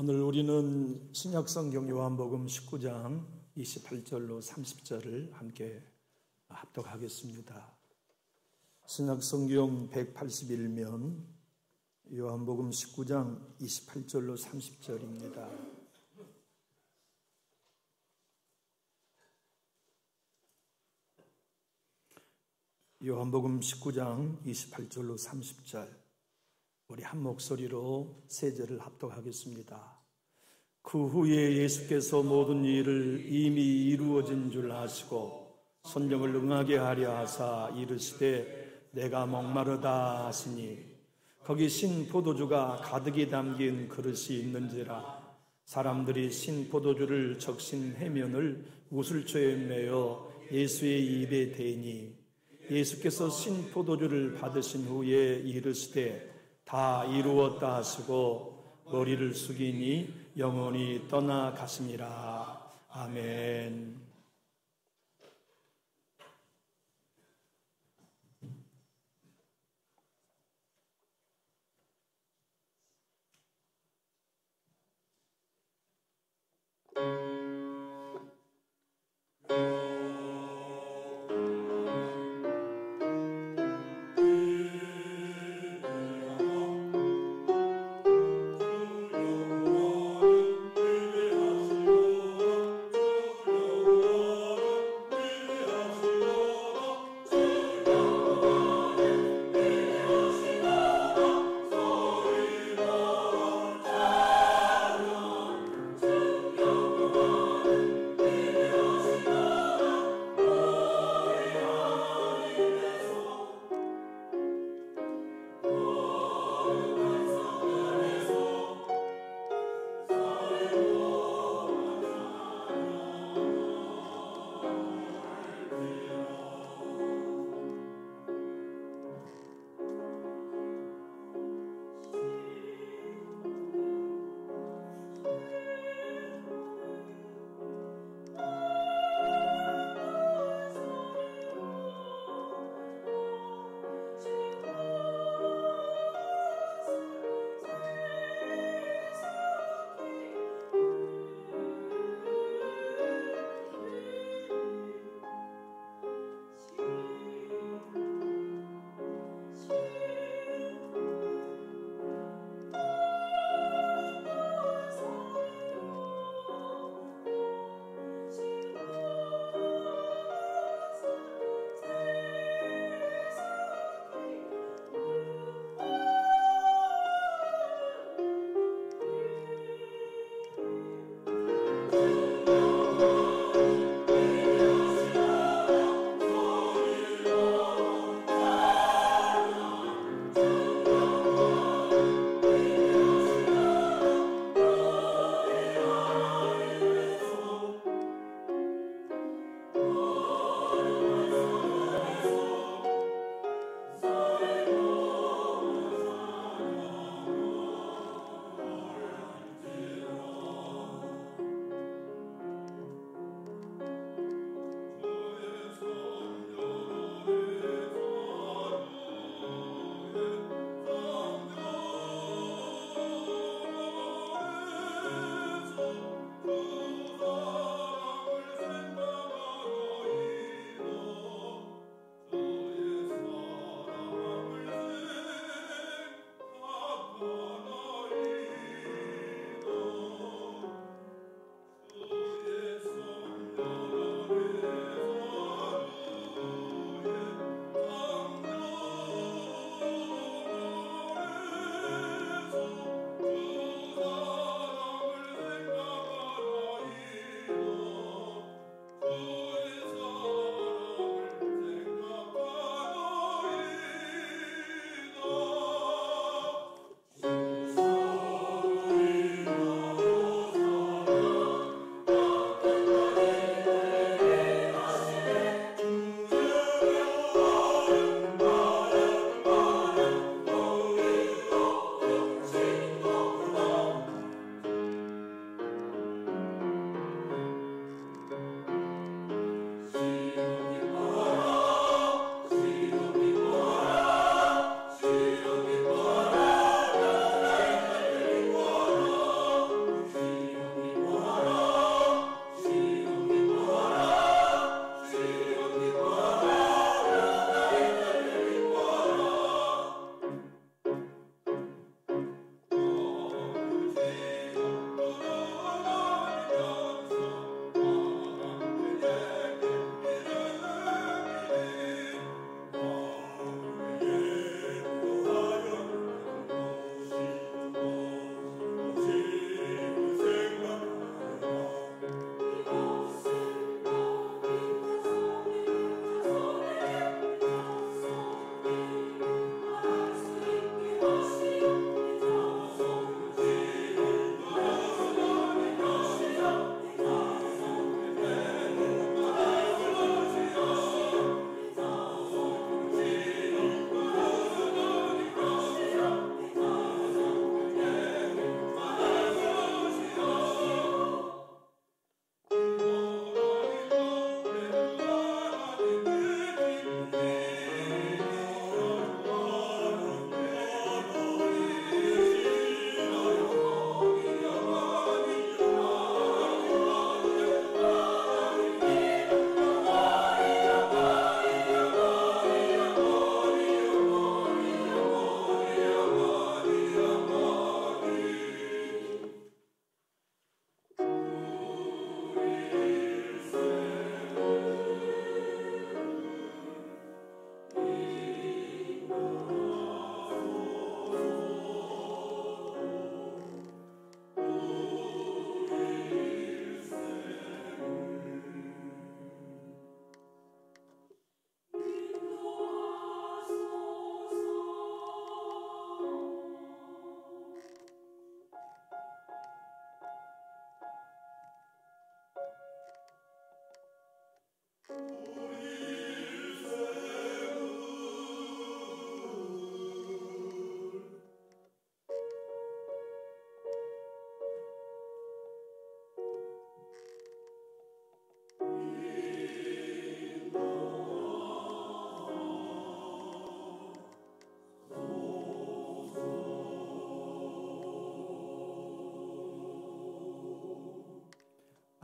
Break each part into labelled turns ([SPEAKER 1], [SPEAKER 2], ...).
[SPEAKER 1] 오늘 우리는 신약성경 요한복음 19장 28절로 30절을 함께 합독하겠습니다. 신약성경 181면 요한복음 19장 28절로 30절입니다. 요한복음 19장 28절로 30절 우리 한 목소리로 세 절을 합독하겠습니다. 그 후에 예수께서 모든 일을 이미 이루어진 줄 아시고 성령을 응하게 하려 하사 이르시되 내가 목마르다 하시니 거기 신 포도주가 가득히 담긴 그릇이 있는지라. 사람들이 신 포도주를 적신 해면을 우슬초에 매어 예수의 입에 대니 예수께서 신 포도주를 받으신 후에 이르시되 다 이루었다 하시고 머리를 숙이니 영원히 떠나가시니라. 아멘.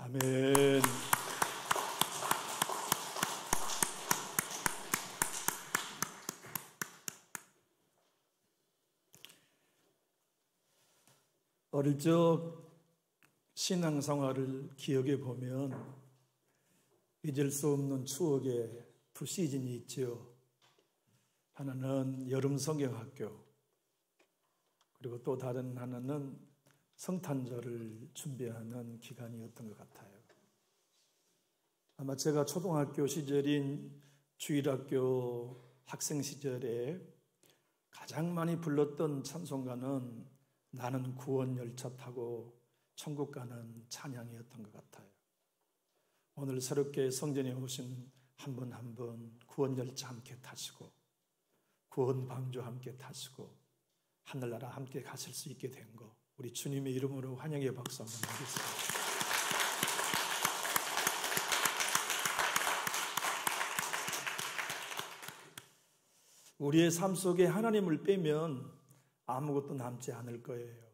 [SPEAKER 1] 아멘. 어릴 적 신앙생활을 기억해 보면 잊을 수 없는 추억의 두 시즌이 있죠. 하나는 여름 성경학교, 그리고 또 다른 하나는 성탄절을 준비하는 기간이었던 것 같아요. 아마 제가 초등학교 시절인 주일학교 학생 시절에 가장 많이 불렀던 찬송가는 나는 구원 열차 타고 천국 가는 찬양이었던 것 같아요. 오늘 새롭게 성전에 오신 한 분 한 분 구원 열차 함께 타시고 구원 방주 함께 타시고 하늘나라 함께 가실 수 있게 된 거 우리 주님의 이름으로 환영의 박수 한번 드리겠습니다. 우리의 삶 속에 하나님을 빼면 아무것도 남지 않을 거예요.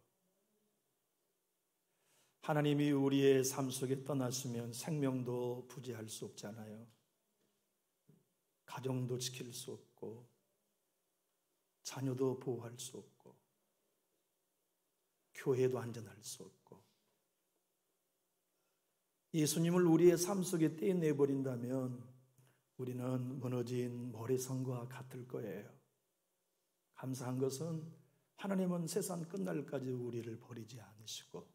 [SPEAKER 1] 하나님이 우리의 삶 속에 떠나시면 생명도 부지할 수 없잖아요. 가정도 지킬 수 없고 자녀도 보호할 수 없고 교회도 안전할 수 없고 예수님을 우리의 삶 속에 떼내버린다면 우리는 무너진 모래성과 같을 거예요. 감사한 것은 하나님은 세상 끝날까지 우리를 버리지 않으시고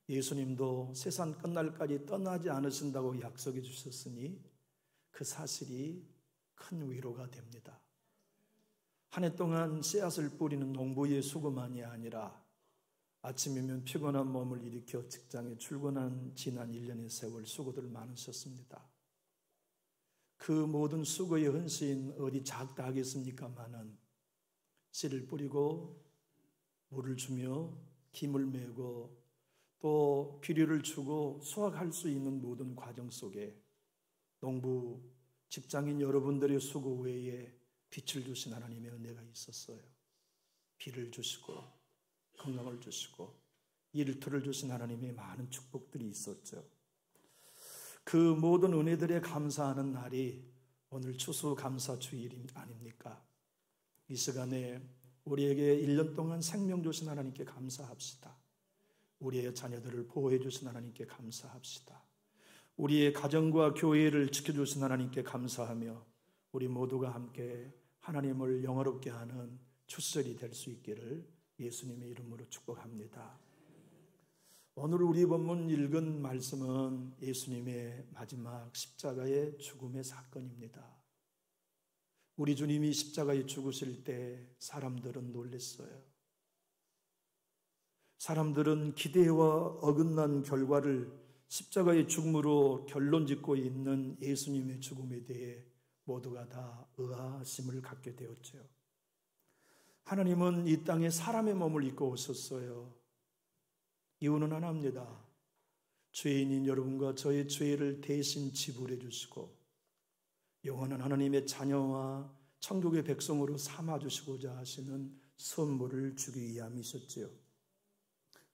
[SPEAKER 1] 예수님도 세상 끝날까지 떠나지 않으신다고 약속해 주셨으니 그 사실이 큰 위로가 됩니다. 한 해 동안 씨앗을 뿌리는 농부의 수고만이 아니라 아침이면 피곤한 몸을 일으켜 직장에 출근한 지난 1년의 세월 수고들 많으셨습니다. 그 모든 수고의 헌신 어디 작다 하겠습니까마는 씨를 뿌리고 물을 주며 김을 메고 또 비료를 주고 수확할 수 있는 모든 과정 속에 농부, 직장인 여러분들의 수고 외에 빛을 주신 하나님의 은혜가 있었어요. 비를 주시고 건강을 주시고 일터를 주신 하나님의 많은 축복들이 있었죠. 그 모든 은혜들에 감사하는 날이 오늘 추수감사주일 아닙니까? 이 시간에 우리에게 1년 동안 생명 주신 하나님께 감사합시다. 우리의 자녀들을 보호해 주신 하나님께 감사합시다. 우리의 가정과 교회를 지켜주신 하나님께 감사하며 우리 모두가 함께 하나님을 영화롭게 하는 추수절이 될 수 있기를 예수님의 이름으로 축복합니다. 오늘 우리 본문 읽은 말씀은 예수님의 마지막 십자가의 죽음의 사건입니다. 우리 주님이 십자가에 죽으실 때 사람들은 놀랐어요. 사람들은 기대와 어긋난 결과를 십자가의 죽음으로 결론 짓고 있는 예수님의 죽음에 대해 모두가 다 의아심을 갖게 되었죠. 하나님은 이 땅에 사람의 몸을 입고 오셨어요. 이유는 하나입니다. 죄인인 여러분과 저의 죄를 대신 지불해 주시고 영원한 하나님의 자녀와 천국의 백성으로 삼아주시고자 하시는 선물을 주기 위함이셨지요.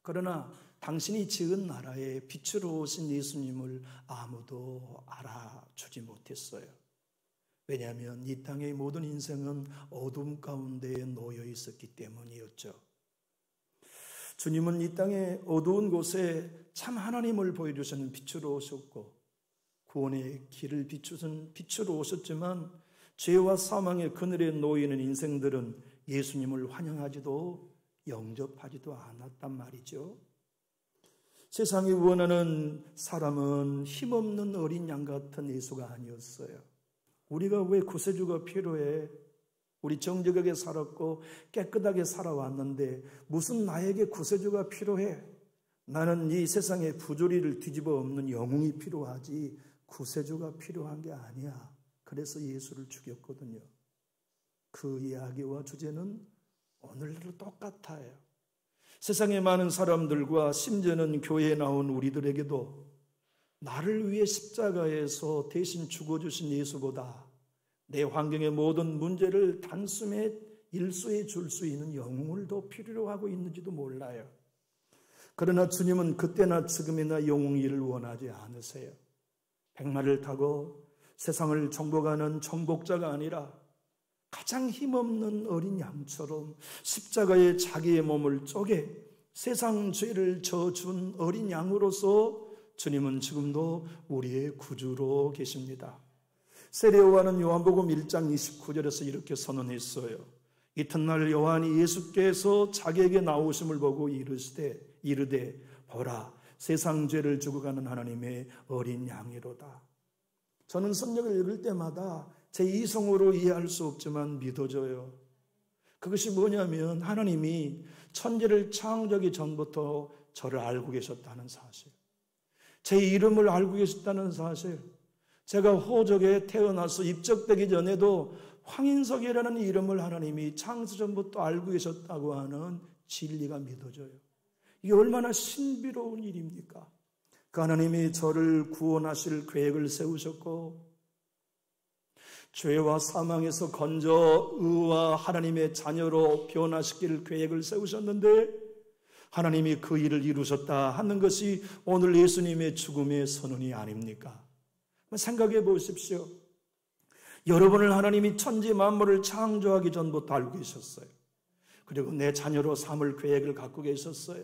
[SPEAKER 1] 그러나 당신이 지은 나라에 빛으로 오신 예수님을 아무도 알아주지 못했어요. 왜냐하면 이 땅의 모든 인생은 어둠 가운데에 놓여 있었기 때문이었죠. 주님은 이 땅의 어두운 곳에 참 하나님을 보여주시는 빛으로 오셨고 구원의 길을 비추신 빛으로 오셨지만 죄와 사망의 그늘에 놓이는 인생들은 예수님을 환영하지도 영접하지도 않았단 말이죠. 세상이 원하는 사람은 힘없는 어린 양 같은 예수가 아니었어요. 우리가 왜 구세주가 필요해? 우리 정직하게 살았고 깨끗하게 살아왔는데 무슨 나에게 구세주가 필요해? 나는 이 세상의 부조리를 뒤집어 엎는 영웅이 필요하지 구세주가 필요한 게 아니야. 그래서 예수를 죽였거든요. 그 이야기와 주제는 오늘도 똑같아요. 세상에 많은 사람들과 심지어는 교회에 나온 우리들에게도 나를 위해 십자가에서 대신 죽어주신 예수보다 내 환경의 모든 문제를 단숨에 일소에 줄 수 있는 영웅을 더 필요로 하고 있는지도 몰라요. 그러나 주님은 그때나 지금이나 영웅이를 원하지 않으세요. 백마를 타고 세상을 정복하는 정복자가 아니라 가장 힘없는 어린 양처럼 십자가에 자기의 몸을 쪼개 세상 죄를 져준 어린 양으로서 주님은 지금도 우리의 구주로 계십니다. 세례요한은 요한복음 1장 29절에서 이렇게 선언했어요. 이튿날 요한이 예수께서 자기에게 나오심을 보고 이르되 보라 세상 죄를 지고 가는 하나님의 어린 양이로다. 저는 성경을 읽을 때마다 제 이성으로 이해할 수 없지만 믿어져요. 그것이 뭐냐면 하나님이 천지를 창조하기 전부터 저를 알고 계셨다는 사실, 제 이름을 알고 계셨다는 사실, 제가 호적에 태어나서 입적되기 전에도 황인석이라는 이름을 하나님이 창세 전부터 알고 계셨다고 하는 진리가 믿어져요. 이게 얼마나 신비로운 일입니까? 그 하나님이 저를 구원하실 계획을 세우셨고 죄와 사망에서 건져 의와 하나님의 자녀로 변화시킬 계획을 세우셨는데 하나님이 그 일을 이루셨다 하는 것이 오늘 예수님의 죽음의 선언이 아닙니까? 생각해 보십시오. 여러분을 하나님이 천지 만물을 창조하기 전부터 알고 계셨어요. 그리고 내 자녀로 삼을 계획을 갖고 계셨어요.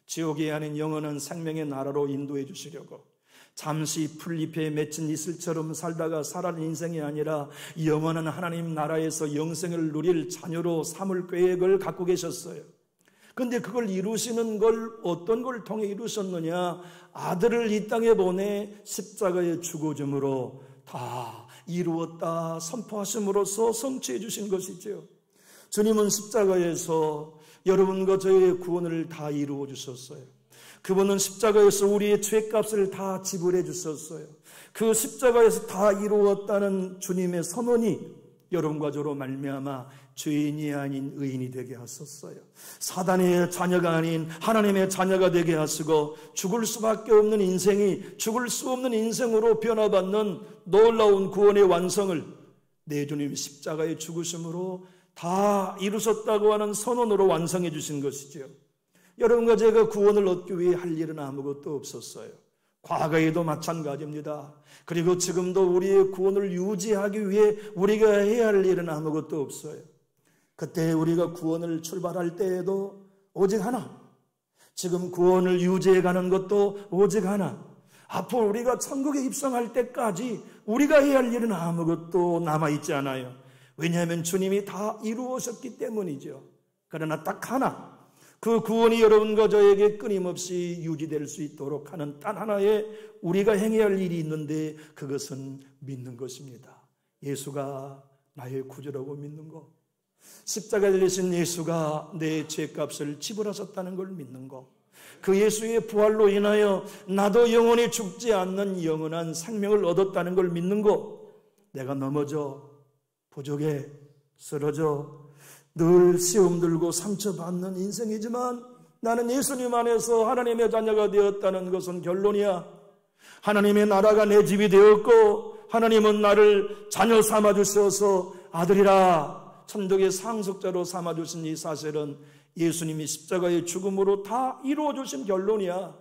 [SPEAKER 1] 지옥이 아닌 영원한 생명의 나라로 인도해 주시려고 잠시 풀잎에 맺힌 이슬처럼 살다가 살아는 인생이 아니라 영원한 하나님 나라에서 영생을 누릴 자녀로 삼을 계획을 갖고 계셨어요. 그런데 그걸 이루시는 걸 어떤 걸 통해 이루셨느냐? 아들을 이 땅에 보내 십자가에 죽어줌으로 다 이루었다 선포하심으로써 성취해 주신 것이죠. 주님은 십자가에서 여러분과 저의 구원을 다 이루어 주셨어요. 그분은 십자가에서 우리의 죄값을 다 지불해 주셨어요. 그 십자가에서 다 이루었다는 주님의 선언이 여러분과 저로 말미암아 죄인이 아닌 의인이 되게 하셨어요. 사단의 자녀가 아닌 하나님의 자녀가 되게 하시고 죽을 수밖에 없는 인생이 죽을 수 없는 인생으로 변화받는 놀라운 구원의 완성을 내 주님 십자가의 죽으심으로 다 이루셨다고 하는 선언으로 완성해 주신 것이죠. 여러분과 제가 구원을 얻기 위해 할 일은 아무것도 없었어요. 과거에도 마찬가지입니다. 그리고 지금도 우리의 구원을 유지하기 위해 우리가 해야 할 일은 아무것도 없어요. 그때 우리가 구원을 출발할 때에도 오직 하나, 지금 구원을 유지해가는 것도 오직 하나, 앞으로 우리가 천국에 입성할 때까지 우리가 해야 할 일은 아무것도 남아있지 않아요. 왜냐하면 주님이 다 이루어졌기 때문이죠. 그러나 딱 하나, 그 구원이 여러분과 저에게 끊임없이 유지될 수 있도록 하는 단 하나의 우리가 행해야 할 일이 있는데 그것은 믿는 것입니다. 예수가 나의 구주라고 믿는 것, 십자가에 달리신 예수가 내 죄값을 지불하셨다는 걸 믿는 것, 그 예수의 부활로 인하여 나도 영원히 죽지 않는 영원한 생명을 얻었다는 걸 믿는 것, 내가 넘어져 부족해 쓰러져 늘 시험 들고 상처받는 인생이지만 나는 예수님 안에서 하나님의 자녀가 되었다는 것은 결론이야. 하나님의 나라가 내 집이 되었고 하나님은 나를 자녀 삼아주셔서 아들이라 천국의 상속자로 삼아주신 이 사실은 예수님이 십자가의 죽음으로 다 이루어주신 결론이야.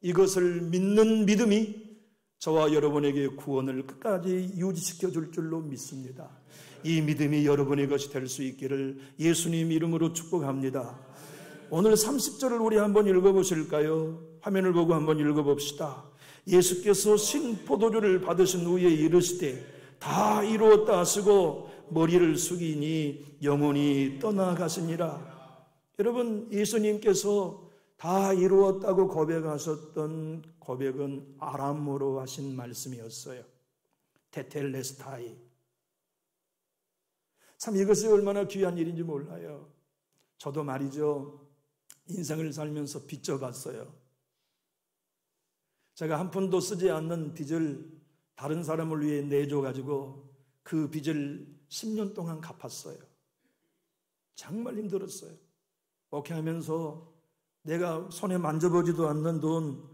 [SPEAKER 1] 이것을 믿는 믿음이 저와 여러분에게 구원을 끝까지 유지시켜 줄 줄로 믿습니다. 이 믿음이 여러분의 것이 될 수 있기를 예수님 이름으로 축복합니다. 오늘 30절을 우리 한번 읽어보실까요? 화면을 보고 한번 읽어봅시다. 예수께서 신포도주를 받으신 후에 이르시되 다 이루었다 하시고 머리를 숙이니 영혼이 떠나가시니라. 여러분, 예수님께서 다 이루었다고 고백하셨던 고백은 아람어로 하신 말씀이었어요. 테텔레스타이. 참 이것이 얼마나 귀한 일인지 몰라요. 저도 말이죠, 인생을 살면서 빚져봤어요. 제가 한 푼도 쓰지 않는 빚을 다른 사람을 위해 내줘가지고 그 빚을 10년 동안 갚았어요. 정말 힘들었어요. 목회하면서 내가 손에 만져보지도 않는 돈,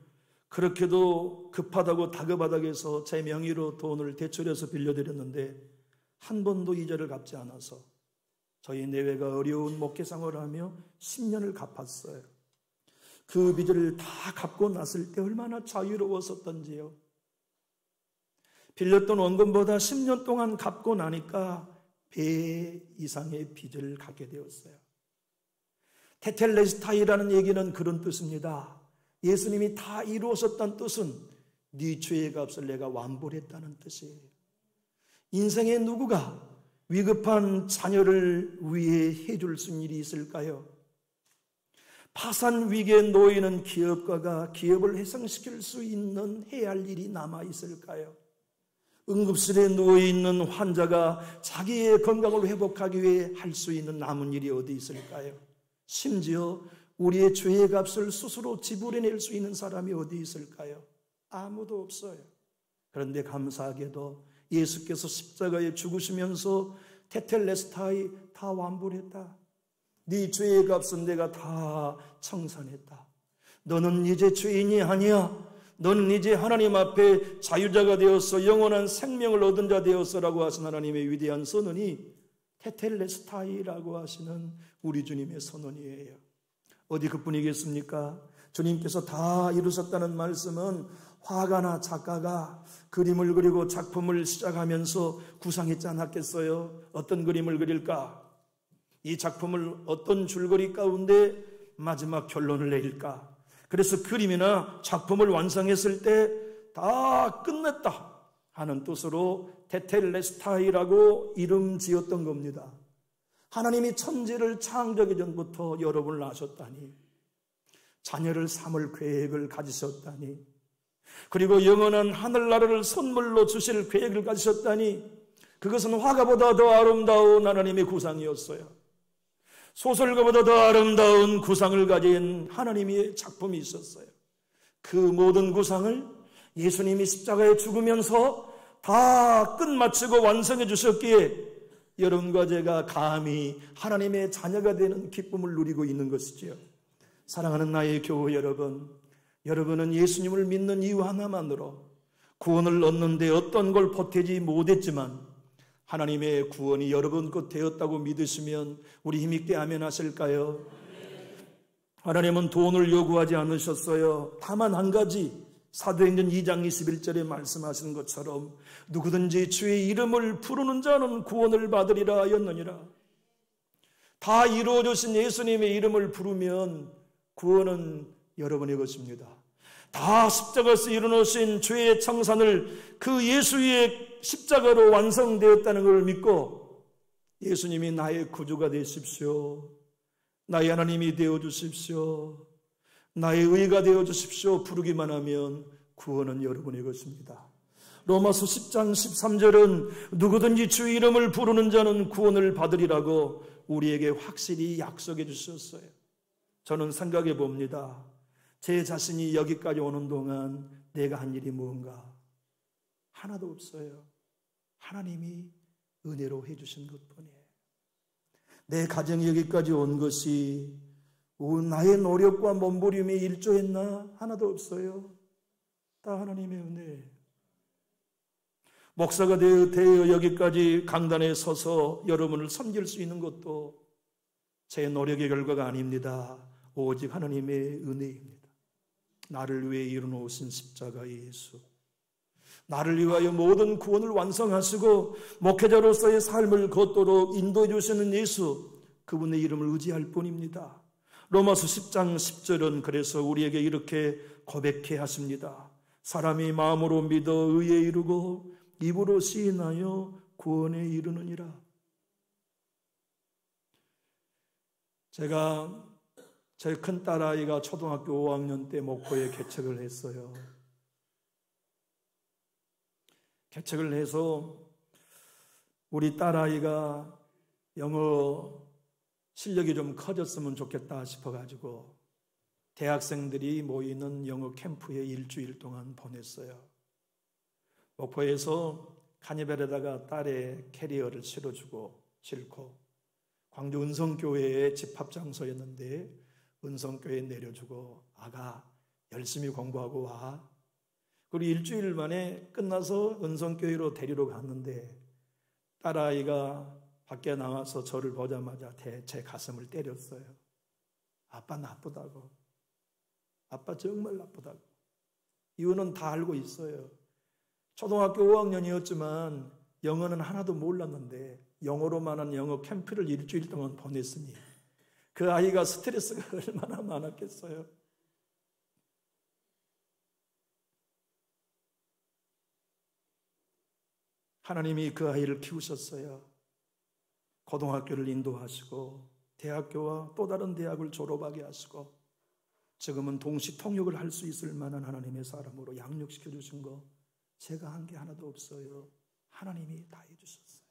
[SPEAKER 1] 그렇게도 급하다고 다급하다고 제 명의로 돈을 대출해서 빌려드렸는데 한 번도 이자를 갚지 않아서 저희 내외가 어려운 목회생활을 하며 10년을 갚았어요. 그 빚을 다 갚고 났을 때 얼마나 자유로웠었던지요. 빌렸던 원금보다 10년 동안 갚고 나니까 배 이상의 빚을 갖게 되었어요. 테텔레스타이라는 얘기는 그런 뜻입니다. 예수님이 다 이루었었다는 뜻은 네 죄의 값을 내가 완불 했다는 뜻이에요. 인생의 누구가 위급한 자녀를 위해 해줄 수 있는 일이 있을까요? 파산 위기에 놓이는 기업가가 기업을 회생시킬 수 있는 해야 할 일이 남아 있을까요? 응급실에 누워있는 환자가 자기의 건강을 회복하기 위해 할 수 있는 남은 일이 어디 있을까요? 심지어 우리의 죄의 값을 스스로 지불해낼 수 있는 사람이 어디 있을까요? 아무도 없어요. 그런데 감사하게도 예수께서 십자가에 죽으시면서 테텔레스타이 다 완불했다. 네 죄의 값은 내가 다 청산했다. 너는 이제 죄인이 아니야. 너는 이제 하나님 앞에 자유자가 되었어. 영원한 생명을 얻은 자 되었어라고 하신 하나님의 위대한 선언이 테텔레스타이라고 하시는 우리 주님의 선언이에요. 어디 그뿐이겠습니까? 주님께서 다 이루셨다는 말씀은 화가나 작가가 그림을 그리고 작품을 시작하면서 구상했지 않았겠어요? 어떤 그림을 그릴까? 이 작품을 어떤 줄거리 가운데 마지막 결론을 내릴까? 그래서 그림이나 작품을 완성했을 때 다 끝냈다 하는 뜻으로 테텔레스타이라고 이름 지었던 겁니다. 하나님이 천지를 창조하기 전부터 여러분을 아셨다니, 자녀를 삼을 계획을 가지셨다니, 그리고 영원한 하늘나라를 선물로 주실 계획을 가지셨다니, 그것은 화가보다 더 아름다운 하나님의 구상이었어요. 소설가보다 더 아름다운 구상을 가진 하나님의 작품이 있었어요. 그 모든 구상을 예수님이 십자가에 죽으면서 다 끝마치고 완성해 주셨기에 여러분과 제가 감히 하나님의 자녀가 되는 기쁨을 누리고 있는 것이지요. 사랑하는 나의 교우 여러분, 여러분은 예수님을 믿는 이유 하나만으로 구원을 얻는데 어떤 걸 보태지 못했지만 하나님의 구원이 여러분 것 되었다고 믿으시면 우리 힘있게 아멘 하실까요? 하나님은 돈을 요구하지 않으셨어요. 다만 한 가지, 사도행전 2장 21절에 말씀하신 것처럼 누구든지 주의 이름을 부르는 자는 구원을 받으리라 하였느니라. 다 이루어주신 예수님의 이름을 부르면 구원은 여러분의 것입니다. 다 십자가에서 이루어진 죄의 청산을 그 예수의 십자가로 완성되었다는 걸 믿고 예수님이 나의 구주가 되십시오, 나의 하나님이 되어주십시오, 나의 의가 되어주십시오 부르기만 하면 구원은 여러분의 것입니다. 로마서 10장 13절은 누구든지 주의 이름을 부르는 자는 구원을 받으리라고 우리에게 확실히 약속해 주셨어요. 저는 생각해 봅니다. 제 자신이 여기까지 오는 동안 내가 한 일이 무언가? 하나도 없어요. 하나님이 은혜로 해주신 것뿐이에요. 내 가정이 여기까지 온 것이 나의 노력과 몸부림에 일조했나? 하나도 없어요. 다 하나님의 은혜예요. 목사가 되어 여기까지 강단에 서서 여러분을 섬길 수 있는 것도 제 노력의 결과가 아닙니다. 오직 하나님의 은혜입니다. 나를 위해 이루어놓으신 십자가 예수, 나를 위하여 모든 구원을 완성하시고 목회자로서의 삶을 걷도록 인도해 주시는 예수, 그분의 이름을 의지할 뿐입니다. 로마서 10장 10절은 그래서 우리에게 이렇게 고백해 하십니다. 사람이 마음으로 믿어 의에 이르고 입으로 시인하여 구원에 이르느니라. 제가 제 큰 딸아이가 초등학교 5학년 때 목포에 개척을 했어요. 개척을 해서 우리 딸아이가 영어 실력이 좀 커졌으면 좋겠다 싶어가지고 대학생들이 모이는 영어 캠프에 일주일 동안 보냈어요. 목포에서 카니발에다가 딸의 캐리어를 실어주고 싣고 광주 은성교회의 집합장소였는데 은성교회에 내려주고 아가 열심히 공부하고 와. 그리고 일주일 만에 끝나서 은성교회로 데리러 갔는데 딸아이가 밖에 나와서 저를 보자마자 제 가슴을 때렸어요. 아빠 나쁘다고. 아빠 정말 나쁘다고. 이유는 다 알고 있어요. 초등학교 5학년이었지만 영어는 하나도 몰랐는데 영어로만한 영어 캠프를 일주일 동안 보냈으니 그 아이가 스트레스가 얼마나 많았겠어요. 하나님이 그 아이를 키우셨어요. 고등학교를 인도하시고 대학교와 또 다른 대학을 졸업하게 하시고 지금은 동시 통역을 할 수 있을 만한 하나님의 사람으로 양육시켜 주신 거 제가 한 게 하나도 없어요. 하나님이 다 해주셨어요.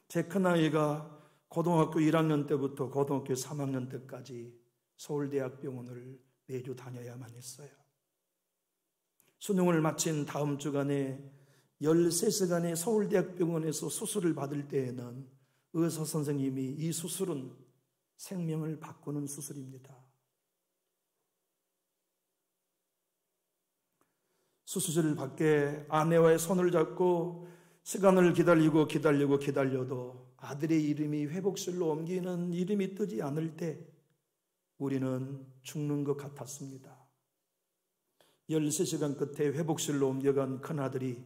[SPEAKER 1] 제 큰아이가 고등학교 1학년 때부터 고등학교 3학년 때까지 서울대학병원을 매주 다녀야만 했어요. 수능을 마친 다음 주간에 13시간의 서울대학병원에서 수술을 받을 때에는 의사 선생님이 이 수술은 생명을 바꾸는 수술입니다. 수술을 받게 아내와의 손을 잡고 시간을 기다려도 아들의 이름이 회복실로 옮기는 이름이 뜨지 않을 때 우리는 죽는 것 같았습니다. 13시간 끝에 회복실로 옮겨간 큰아들이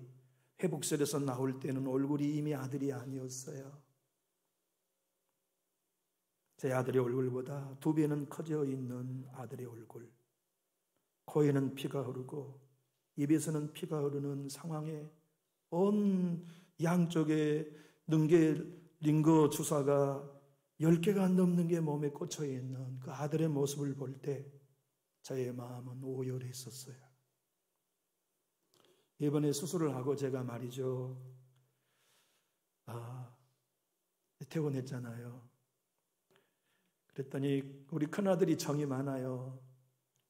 [SPEAKER 1] 회복실에서 나올 때는 얼굴이 이미 아들이 아니었어요. 제 아들의 얼굴보다 2배는 커져 있는 아들의 얼굴. 코에는 피가 흐르고 입에서는 피가 흐르는 상황에 온 양쪽에 능계 링거 주사가 10개가 넘는 게 몸에 꽂혀 있는 그 아들의 모습을 볼 때 저의 마음은 오열했었어요. 이번에 수술을 하고 제가 말이죠. 퇴원했잖아요. 그랬더니 우리 큰아들이 정이 많아요.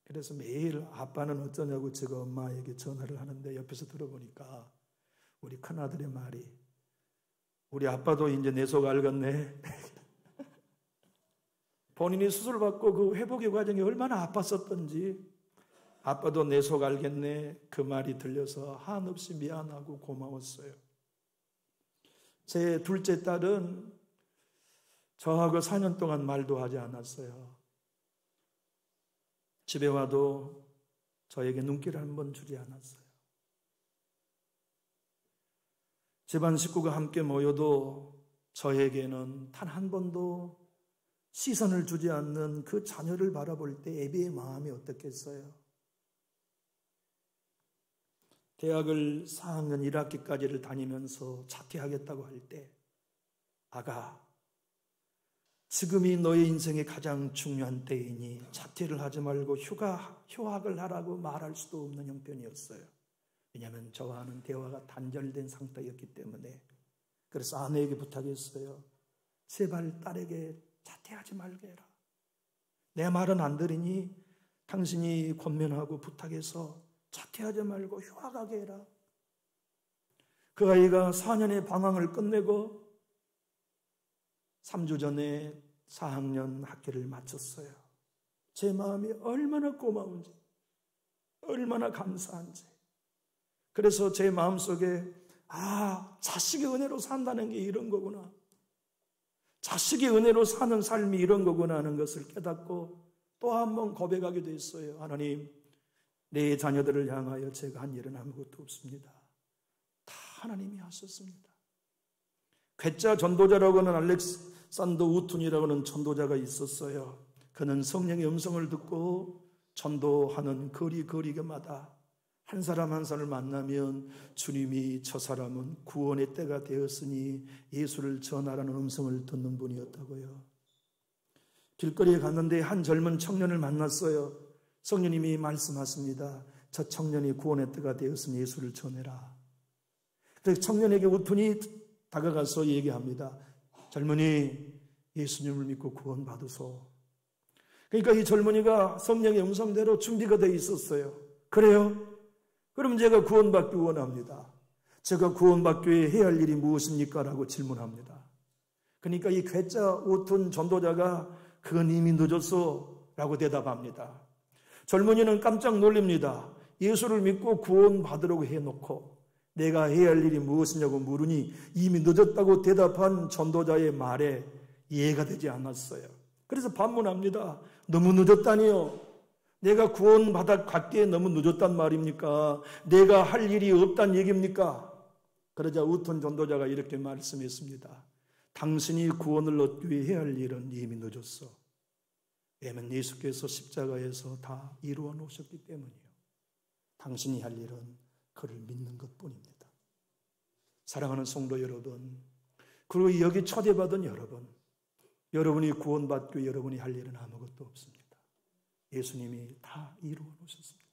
[SPEAKER 1] 그래서 매일 아빠는 어쩌냐고 제가 엄마에게 전화를 하는데 옆에서 들어보니까 우리 큰아들의 말이 우리 아빠도 이제 내 속 알겠네. 본인이 수술받고 그 회복의 과정이 얼마나 아팠었던지 아빠도 내 속 알겠네. 그 말이 들려서 한없이 미안하고 고마웠어요. 제 둘째 딸은 저하고 4년 동안 말도 하지 않았어요. 집에 와도 저에게 눈길을 한 번 주지 않았어요. 집안 식구가 함께 모여도 저에게는 단 한 번도 시선을 주지 않는 그 자녀를 바라볼 때 애비의 마음이 어떻겠어요? 대학을 4학년 1학기까지를 다니면서 자퇴하겠다고 할 때 아가, 지금이 너의 인생의 가장 중요한 때이니 자퇴를 하지 말고 휴학을 하라고 말할 수도 없는 형편이었어요. 왜냐하면 저와는 대화가 단절된 상태였기 때문에. 그래서 아내에게 부탁했어요. 제발 딸에게 자퇴하지 말게 해라. 내 말은 안 들으니 당신이 권면하고 부탁해서 자퇴하지 말고 휴학하게 해라. 그 아이가 4년의 방황을 끝내고 3주 전에 4학년 학기를 마쳤어요. 제 마음이 얼마나 고마운지, 얼마나 감사한지. 그래서 제 마음속에 자식의 은혜로 산다는 게 이런 거구나. 자식의 은혜로 사는 삶이 이런 거구나 하는 것을 깨닫고 또 한 번 고백하게 됐어요. 하나님, 내 자녀들을 향하여 제가 한 일은 아무것도 없습니다. 다 하나님이 하셨습니다. 괴짜 전도자라고는 알렉산더 우툰이라고는 전도자가 있었어요. 그는 성령의 음성을 듣고 전도하는 거리마다 한 사람 한 사람을 만나면 주님이 저 사람은 구원의 때가 되었으니 예수를 전하라는 음성을 듣는 분이었다고요. 길거리에 갔는데 한 젊은 청년을 만났어요. 성령님이 말씀하십니다. 저 청년이 구원의 때가 되었으니 예수를 전해라. 그래서 청년에게 우툰이 다가가서 얘기합니다. 젊은이, 예수님을 믿고 구원 받으소. 그러니까 이 젊은이가 성령의 음성대로 준비가 되어 있었어요. 그래요? 그럼 제가 구원받기 원합니다. 제가 구원받기 위해 해야 할 일이 무엇입니까? 라고 질문합니다. 그러니까 이 괴짜 우툰 전도자가 그건 이미 늦었어 라고 대답합니다. 젊은이는 깜짝 놀랍니다. 예수를 믿고 구원받으려고 해놓고 내가 해야 할 일이 무엇이냐고 물으니 이미 늦었다고 대답한 전도자의 말에 이해가 되지 않았어요. 그래서 반문합니다. 너무 늦었다니요. 내가 구원받기에 너무 늦었단 말입니까? 내가 할 일이 없단 얘기입니까? 그러자 우톤 전도자가 이렇게 말씀했습니다. 당신이 구원을 얻기 위해 해야 할 일은 이미 늦었어. 왜냐하면 예수께서 십자가에서 다 이루어 놓으셨기 때문이요. 당신이 할 일은 그를 믿는 것뿐입니다. 사랑하는 성도 여러분, 그리고 여기 초대받은 여러분, 여러분이 구원받기 위해 여러분이 할 일은 아무것도 없습니다. 예수님이 다 이루어 놓으셨습니다.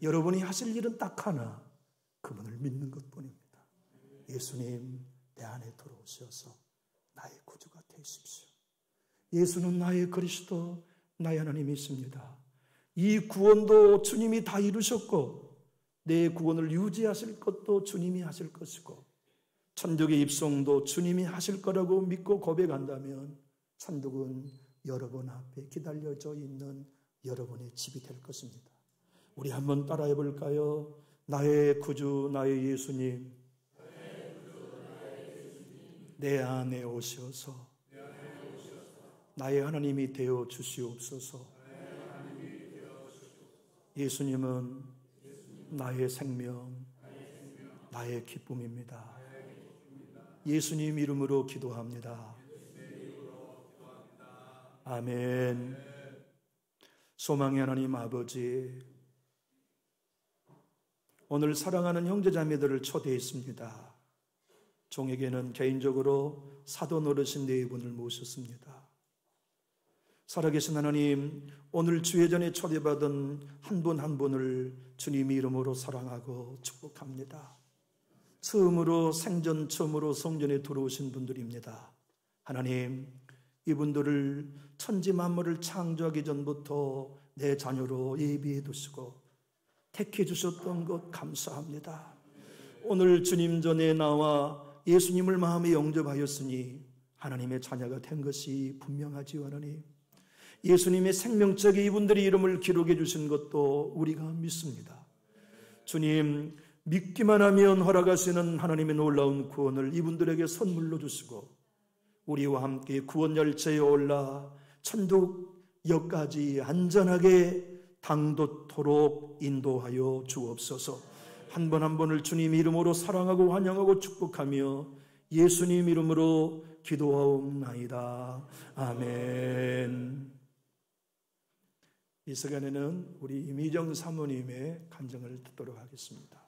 [SPEAKER 1] 여러분이 하실 일은 딱 하나, 그분을 믿는 것뿐입니다. 예수님, 내 안에 들어오셔서 나의 구주가 되십시오. 예수는 나의 그리스도, 나의 하나님이 있습니다. 이 구원도 주님이 다 이루셨고 내 구원을 유지하실 것도 주님이 하실 것이고 천국의 입성도 주님이 하실 거라고 믿고 고백한다면 천국은 여러분 앞에 기다려져 있는 여러분의 집이 될 것입니다. 우리 한번 따라해 볼까요? 나의 구주, 나의 예수님, 내 안에 오셔서 나의 하나님이 되어 주시옵소서. 예수님은 나의 생명, 나의 기쁨입니다. 예수님 이름으로 기도합니다. 아멘. 소망의 하나님 아버지, 오늘 사랑하는 형제자매들을 초대했습니다. 종에게는 개인적으로 사도 노릇인 네 분을 모셨습니다. 살아계신 하나님, 오늘 주회전에 초대받은 한 분 한 분을 주님 이름으로 사랑하고 축복합니다. 처음으로 생전 처음으로 성전에 들어오신 분들입니다. 하나님, 이분들을 천지 만물을 창조하기 전부터 내 자녀로 예비해 두시고 택해 주셨던 것 감사합니다. 오늘 주님 전에 나와 예수님을 마음에 영접하였으니 하나님의 자녀가 된 것이 분명하지요. 하나님, 예수님의 생명책에 이분들의 이름을 기록해 주신 것도 우리가 믿습니다. 주님, 믿기만 하면 허락하시는 하나님의 놀라운 구원을 이분들에게 선물로 주시고 우리와 함께 구원 열차에 올라 천국역까지 안전하게 당도토록 인도하여 주옵소서. 한 번 한 번을 주님 이름으로 사랑하고 환영하고 축복하며 예수님 이름으로 기도하옵나이다. 아멘. 이 시간에는 우리 이미정 사모님의 간증을 듣도록 하겠습니다.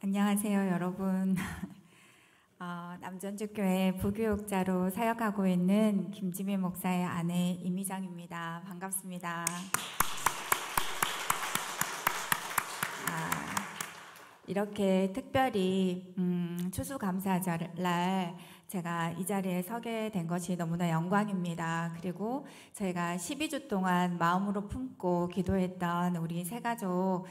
[SPEAKER 2] 안녕하세요, 여러분. 남전주교회 부교육자로 사역하고 있는 김지미 목사의 아내 이미정입니다. 반갑습니다. 이렇게 특별히 추수감사절 제가 이 자리에 서게 된 것이 너무나 영광입니다. 그리고 저희가 12주 동안 마음으로 품고 기도했던 우리 새가족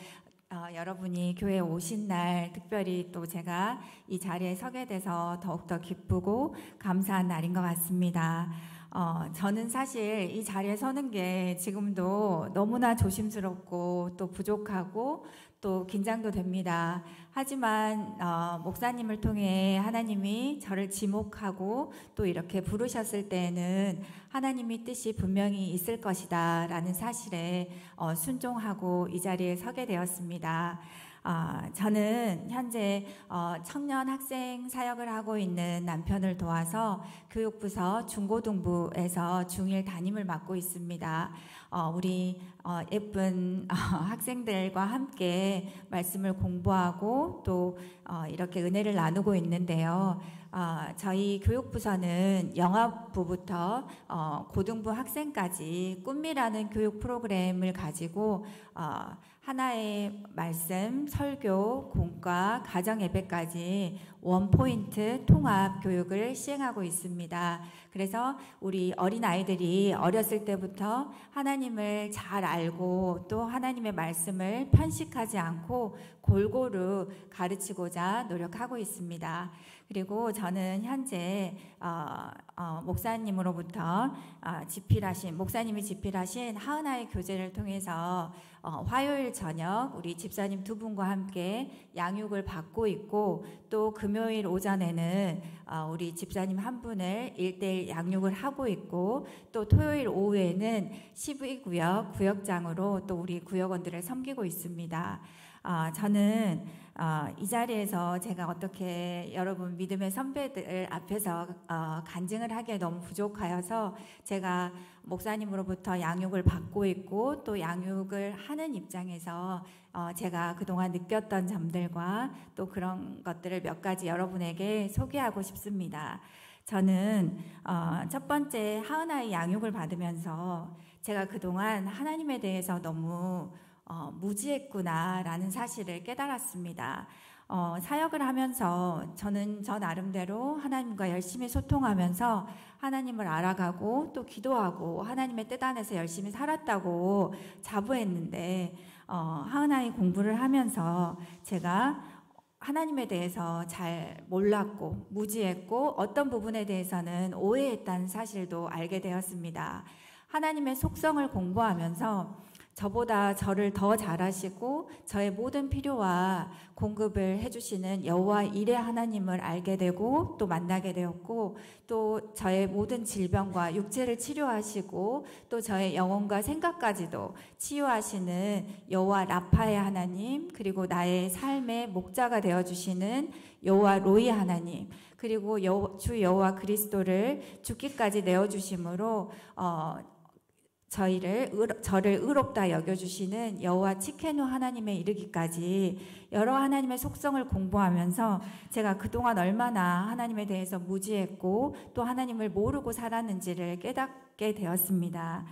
[SPEAKER 2] 여러분이 교회에 오신 날 특별히 또 제가 이 자리에 서게 돼서 더욱더 기쁘고 감사한 날인 것 같습니다. 저는 사실 이 자리에 서는 게 지금도 너무나 조심스럽고 또 부족하고 또 긴장도 됩니다. 하지만 목사님을 통해 하나님이 저를 지목하고 또 이렇게 부르셨을 때에는 하나님의 뜻이 분명히 있을 것이다 라는 사실에 순종하고 이 자리에 서게 되었습니다. 저는 현재 청년 학생 사역을 하고 있는 남편을 도와서 교육부서 중고등부에서 중1 담임을 맡고 있습니다. 우리 예쁜 학생들과 함께 말씀을 공부하고 또 이렇게 은혜를 나누고 있는데요. 저희 교육부서는 영아부부터 고등부 학생까지 꿈미라는 교육 프로그램을 가지고 하나의 말씀, 설교, 공과, 가정 예배까지 원포인트 통합 교육을 시행하고 있습니다. 그래서 우리 어린아이들이 어렸을 때부터 하나님을 잘 알고 또 하나님의 말씀을 편식하지 않고 골고루 가르치고자 노력하고 있습니다. 그리고 저는 현재 목사님으로부터 목사님이 집필하신 하은아의 교제를 통해서 화요일 저녁 우리 집사님 두 분과 함께 양육을 받고 있고, 또 금요일 오전에는 우리 집사님 한 분을 1:1 양육을 하고 있고, 또 토요일 오후에는 12구역 구역장으로 또 우리 구역원들을 섬기고 있습니다. 저는 이 자리에서 제가 어떻게 여러분 믿음의 선배들 앞에서 간증을 하기에 너무 부족하여서 제가 목사님으로부터 양육을 받고 있고 또 양육을 하는 입장에서 제가 그동안 느꼈던 점들과 또 그런 것들을 몇 가지 여러분에게 소개하고 싶습니다. 저는 첫 번째 하은아의 양육을 받으면서 제가 그동안 하나님에 대해서 너무 무지했구나라는 사실을 깨달았습니다. 사역을 하면서 저는 저 나름대로 하나님과 열심히 소통하면서 하나님을 알아가고 또 기도하고 하나님의 뜻 안에서 열심히 살았다고 자부했는데, 하은아의 공부를 하면서 제가 하나님에 대해서 잘 몰랐고 무지했고 어떤 부분에 대해서는 오해했다는 사실도 알게 되었습니다. 하나님의 속성을 공부하면서 저보다 저를 더 잘하시고 저의 모든 필요와 공급을 해주시는 여호와 일의 하나님을 알게 되고 또 만나게 되었고, 또 저의 모든 질병과 육체를 치료하시고 또 저의 영혼과 생각까지도 치유하시는 여호와 라파의 하나님, 그리고 나의 삶의 목자가 되어주시는 여호와 로이 하나님, 그리고 주 여호와 그리스도를 죽기까지 내어주심으로 저를 의롭다 여겨주시는 여호와 치케노 하나님에 이르기까지 여러 하나님의 속성을 공부하면서 제가 그동안 얼마나 하나님에 대해서 무지했고 또 하나님을 모르고 살았는지를 깨닫게 되었습니다.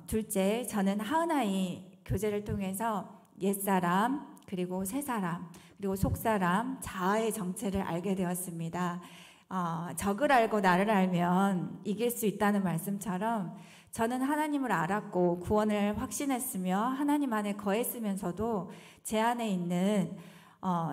[SPEAKER 2] 둘째, 저는 하은아의 교제를 통해서 옛사람, 그리고 새사람, 그리고 속사람, 자아의 정체를 알게 되었습니다. 적을 알고 나를 알면 이길 수 있다는 말씀처럼 저는 하나님을 알았고 구원을 확신했으며 하나님 안에 거했으면서도 제 안에 있는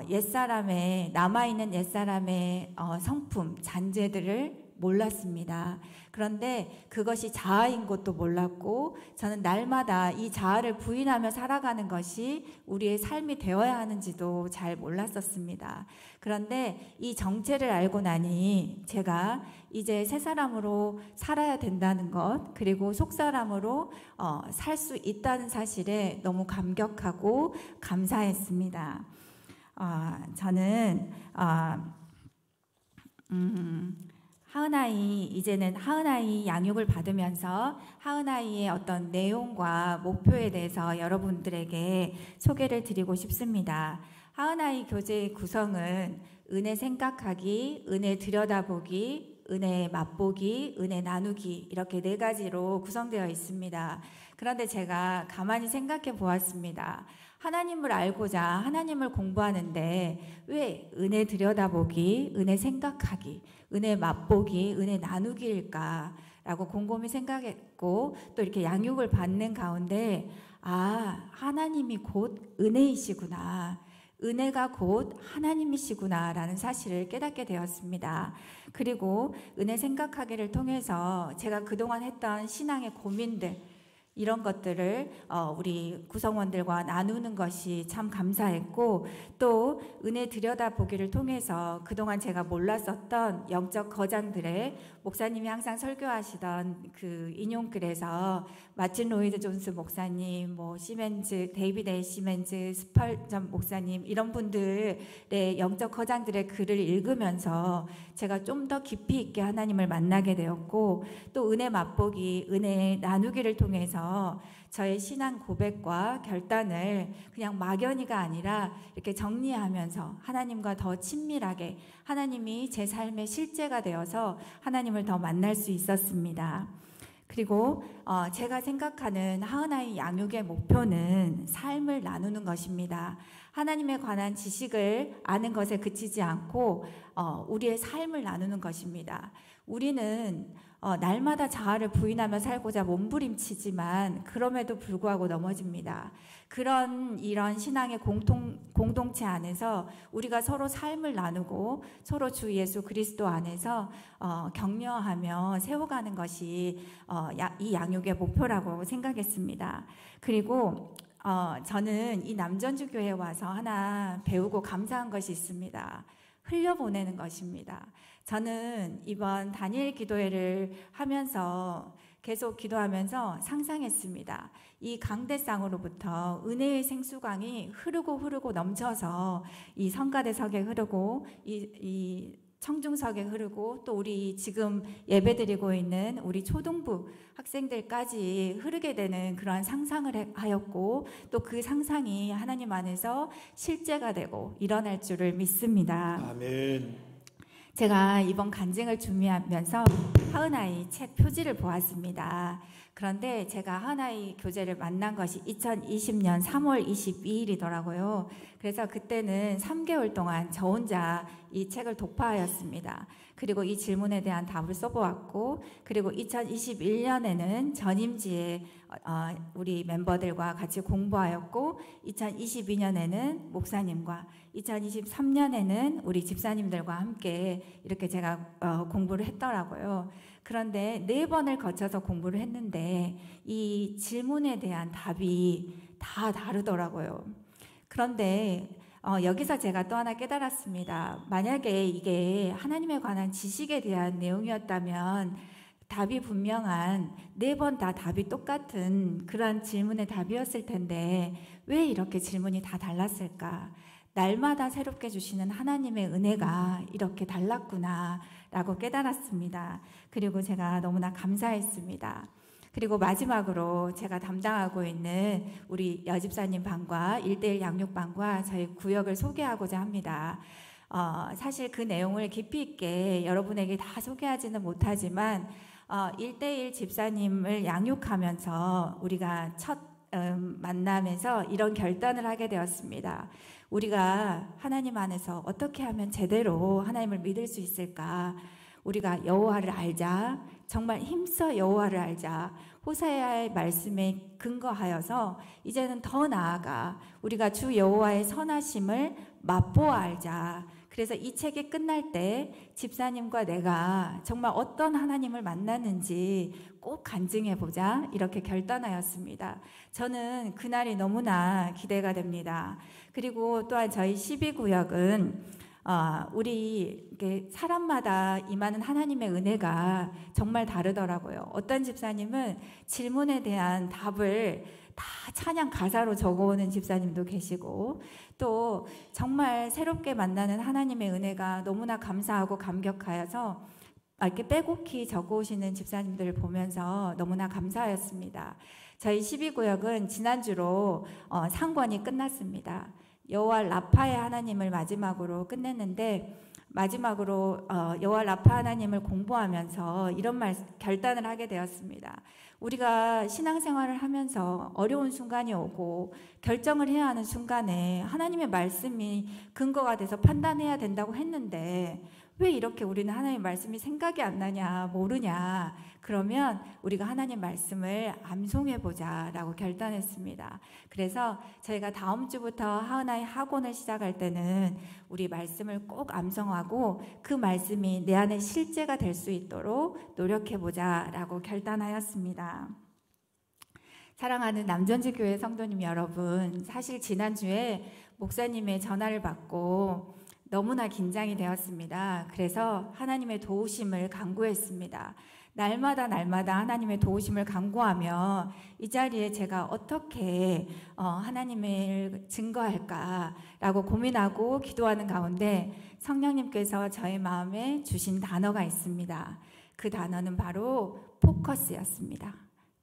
[SPEAKER 2] 옛사람의 남아있는 옛사람의 성품, 잔재들을 몰랐습니다. 그런데 그것이 자아인 것도 몰랐고 저는 날마다 이 자아를 부인하며 살아가는 것이 우리의 삶이 되어야 하는지도 잘 몰랐었습니다. 그런데 이 정체를 알고 나니 제가 이제 새 사람으로 살아야 된다는 것, 그리고 속 사람으로 살 수 있다는 사실에 너무 감격하고 감사했습니다. 저는 이제는 하은아이 양육을 받으면서 하은아이의 어떤 내용과 목표에 대해서 여러분들에게 소개를 드리고 싶습니다. 하은아이 교제의 구성은 은혜 생각하기, 은혜 들여다보기, 은혜 맛보기, 은혜 나누기, 이렇게 4가지로 구성되어 있습니다. 그런데 제가 가만히 생각해 보았습니다. 하나님을 알고자 하나님을 공부하는데 왜 은혜 들여다보기, 은혜 생각하기, 은혜 맛보기, 은혜 나누기일까? 라고 곰곰이 생각했고, 또 이렇게 양육을 받는 가운데 하나님이 곧 은혜이시구나, 은혜가 곧 하나님이시구나 라는 사실을 깨닫게 되었습니다. 그리고 은혜 생각하기를 통해서 제가 그동안 했던 신앙의 고민들, 이런 것들을 우리 구성원들과 나누는 것이 참 감사했고, 또 은혜 들여다보기를 통해서 그동안 제가 몰랐었던 영적 거장들의, 목사님이 항상 설교하시던 그 인용글에서 마틴 로이드 존스 목사님, 시멘즈, 데이비드 A. 시멘즈, 스펄전 목사님, 이런 분들의 영적 거장들의 글을 읽으면서 제가 좀 더 깊이 있게 하나님을 만나게 되었고, 또 은혜 맛보기, 은혜 나누기를 통해서 저의 신앙 고백과 결단을 그냥 막연히가 아니라 이렇게 정리하면서 하나님과 더 친밀하게, 하나님이 제 삶의 실제가 되어서 하나님을 더 만날 수 있었습니다. 그리고 제가 생각하는 하은아이 양육의 목표는 삶을 나누는 것입니다. 하나님에 관한 지식을 아는 것에 그치지 않고 우리의 삶을 나누는 것입니다. 우리는 날마다 자아를 부인하며 살고자 몸부림치지만 그럼에도 불구하고 넘어집니다. 이런 신앙의 공동체 안에서 우리가 서로 삶을 나누고 서로 주 예수 그리스도 안에서 격려하며 세워가는 것이 이 양육의 목표라고 생각했습니다. 그리고 저는 이 남전주 교회에 와서 하나 배우고 감사한 것이 있습니다. 흘려보내는 것입니다. 저는 이번 단일 기도회를 하면서 계속 기도하면서 상상했습니다. 이 강대상으로부터 은혜의 생수강이 흐르고 넘쳐서 이 성가대석에 흐르고 이 청중석에 흐르고 또 우리 지금 예배드리고 있는 우리 초등부 학생들까지 흐르게 되는 그러한 상상을 하였고 또 그 상상이 하나님 안에서 실제가 되고 일어날 줄을 믿습니다.
[SPEAKER 1] 아멘.
[SPEAKER 2] 제가 이번 간증을 준비하면서 하은아이 책 표지를 보았습니다. 그런데 제가 하은아이 교재를 만난 것이 2020년 3월 22일이더라고요. 그래서 그때는 3개월 동안 저 혼자 이 책을 독파하였습니다. 그리고 이 질문에 대한 답을 써보았고, 그리고 2021년에는 전임지에 우리 멤버들과 같이 공부하였고, 2022년에는 목사님과 2023년에는 우리 집사님들과 함께 이렇게 제가 공부를 했더라고요. 그런데 4번을 거쳐서 공부를 했는데 이 질문에 대한 답이 다 다르더라고요. 그런데 여기서 제가 또 하나 깨달았습니다. 만약에 이게 하나님에 관한 지식에 대한 내용이었다면 답이 분명한 4번 다 답이 똑같은 그런 질문의 답이었을 텐데 왜 이렇게 질문이 다 달랐을까? 날마다 새롭게 주시는 하나님의 은혜가 이렇게 달랐구나 라고 깨달았습니다. 그리고 제가 너무나 감사했습니다. 그리고 마지막으로 제가 담당하고 있는 우리 여집사님 방과 1:1 양육방과 저희 구역을 소개하고자 합니다. 사실 그 내용을 깊이 있게 여러분에게 다 소개하지는 못하지만 1:1 집사님을 양육하면서 우리가 첫 만남에서 이런 결단을 하게 되었습니다. 우리가 하나님 안에서 어떻게 하면 제대로 하나님을 믿을 수 있을까? 우리가 여호와를 알자. 정말 힘써 여호와를 알자. 호세아의 말씀에 근거하여서 이제는 더 나아가 우리가 주 여호와의 선하심을 맛보아 알자. 그래서 이 책이 끝날 때 집사님과 내가 정말 어떤 하나님을 만났는지 꼭 간증해보자 이렇게 결단하였습니다. 저는 그날이 너무나 기대가 됩니다. 그리고 또한 저희 12구역은 우리 사람마다 임하는 하나님의 은혜가 정말 다르더라고요. 어떤 집사님은 질문에 대한 답을 다 찬양 가사로 적어오는 집사님도 계시고 또 정말 새롭게 만나는 하나님의 은혜가 너무나 감사하고 감격하여서 이렇게 빼곡히 적어오시는 집사님들을 보면서 너무나 감사하였습니다. 저희 12구역은 지난주로 상권이 끝났습니다. 여호와 라파의 하나님을 마지막으로 끝냈는데 마지막으로 여호와 라파 하나님을 공부하면서 이런 결단을 하게 되었습니다. 우리가 신앙생활을 하면서 어려운 순간이 오고 결정을 해야 하는 순간에 하나님의 말씀이 근거가 돼서 판단해야 된다고 했는데 왜 이렇게 우리는 하나님의 말씀이 생각이 안 나냐, 모르냐. 그러면 우리가 하나님 말씀을 암송해보자 라고 결단했습니다. 그래서 저희가 다음 주부터 하은아의 학원을 시작할 때는 우리 말씀을 꼭 암송하고 그 말씀이 내 안에 실제가 될 수 있도록 노력해보자 라고 결단하였습니다. 사랑하는 남전주교회 성도님 여러분, 사실 지난주에 목사님의 전화를 받고 너무나 긴장이 되었습니다. 그래서 하나님의 도우심을 간구했습니다. 날마다 하나님의 도우심을 간구하며 이 자리에 제가 어떻게 하나님을 증거할까라고 고민하고 기도하는 가운데 성령님께서 저의 마음에 주신 단어가 있습니다. 그 단어는 바로 포커스였습니다.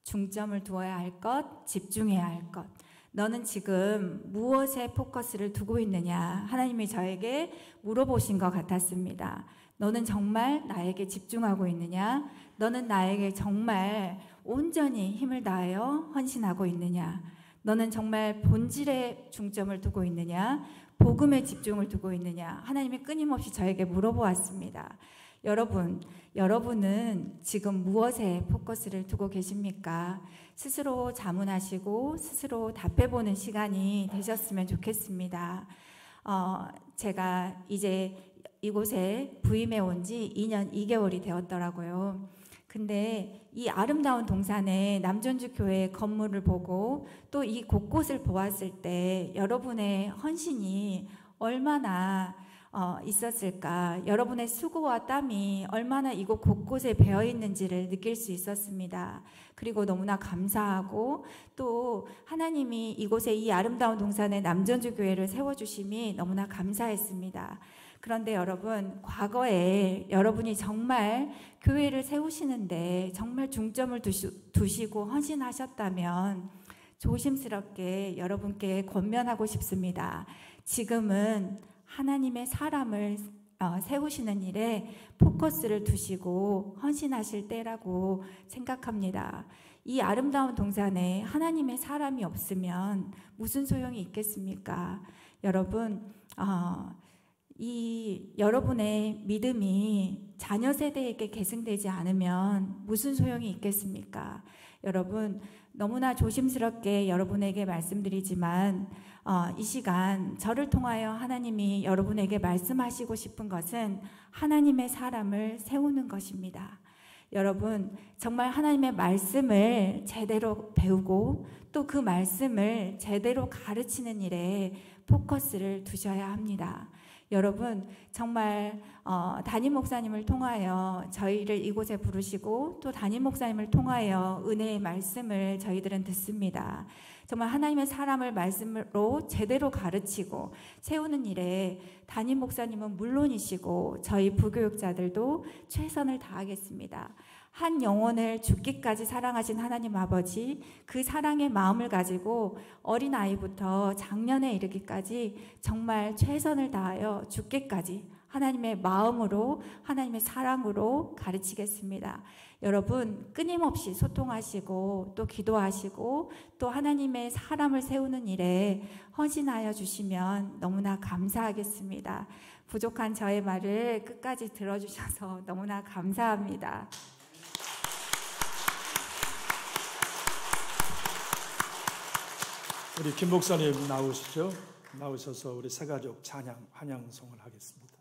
[SPEAKER 2] 중점을 두어야 할 것, 집중해야 할 것. 너는 지금 무엇에 포커스를 두고 있느냐? 하나님이 저에게 물어보신 것 같았습니다. 너는 정말 나에게 집중하고 있느냐? 너는 나에게 정말 온전히 힘을 다하여 헌신하고 있느냐? 너는 정말 본질에 중점을 두고 있느냐? 복음에 집중을 두고 있느냐? 하나님이 끊임없이 저에게 물어보았습니다. 여러분은 지금 무엇에 포커스를 두고 계십니까? 스스로 자문하시고 스스로 답해보는 시간이 되셨으면 좋겠습니다. 제가 이제 이곳에 부임해 온 지 2년 2개월이 되었더라고요. 근데 이 아름다운 동산의 남전주 교회 건물을 보고 또 이 곳곳을 보았을 때 여러분의 헌신이 얼마나 있었을까, 여러분의 수고와 땀이 얼마나 이곳 곳곳에 배어 있는지를 느낄 수 있었습니다. 그리고 너무나 감사하고 또 하나님이 이곳에 이 아름다운 동산에 남전주 교회를 세워주심이 너무나 감사했습니다. 그런데 여러분, 과거에 여러분이 정말 교회를 세우시는데 정말 중점을 두시고 헌신하셨다면 조심스럽게 여러분께 권면하고 싶습니다. 지금은 하나님의 사람을 세우시는 일에 포커스를 두시고 헌신하실 때라고 생각합니다. 이 아름다운 동산에 하나님의 사람이 없으면 무슨 소용이 있겠습니까? 여러분, 이 여러분의 믿음이 자녀 세대에게 계승되지 않으면 무슨 소용이 있겠습니까? 여러분, 너무나 조심스럽게 여러분에게 말씀드리지만 이 시간 저를 통하여 하나님이 여러분에게 말씀하시고 싶은 것은 하나님의 사람을 세우는 것입니다. 여러분, 정말 하나님의 말씀을 제대로 배우고 또 그 말씀을 제대로 가르치는 일에 포커스를 두셔야 합니다. 여러분, 정말 담임 목사님을 통하여 저희를 이곳에 부르시고 또 담임 목사님을 통하여 은혜의 말씀을 저희들은 듣습니다. 정말 하나님의 사람을 말씀으로 제대로 가르치고 세우는 일에 담임 목사님은 물론이시고 저희 부교육자들도 최선을 다하겠습니다. 한 영혼을 죽기까지 사랑하신 하나님 아버지, 그 사랑의 마음을 가지고 어린아이부터 장년에 이르기까지 정말 최선을 다하여 죽기까지 하나님의 마음으로, 하나님의 사랑으로 가르치겠습니다. 여러분, 끊임없이 소통하시고 또 기도하시고 또 하나님의 사람을 세우는 일에 헌신하여 주시면 너무나 감사하겠습니다. 부족한 저의 말을 끝까지 들어주셔서 너무나 감사합니다.
[SPEAKER 1] 우리 김 목사님 나오시죠? 나오셔서 우리 새가족 찬양, 환영송을 하겠습니다.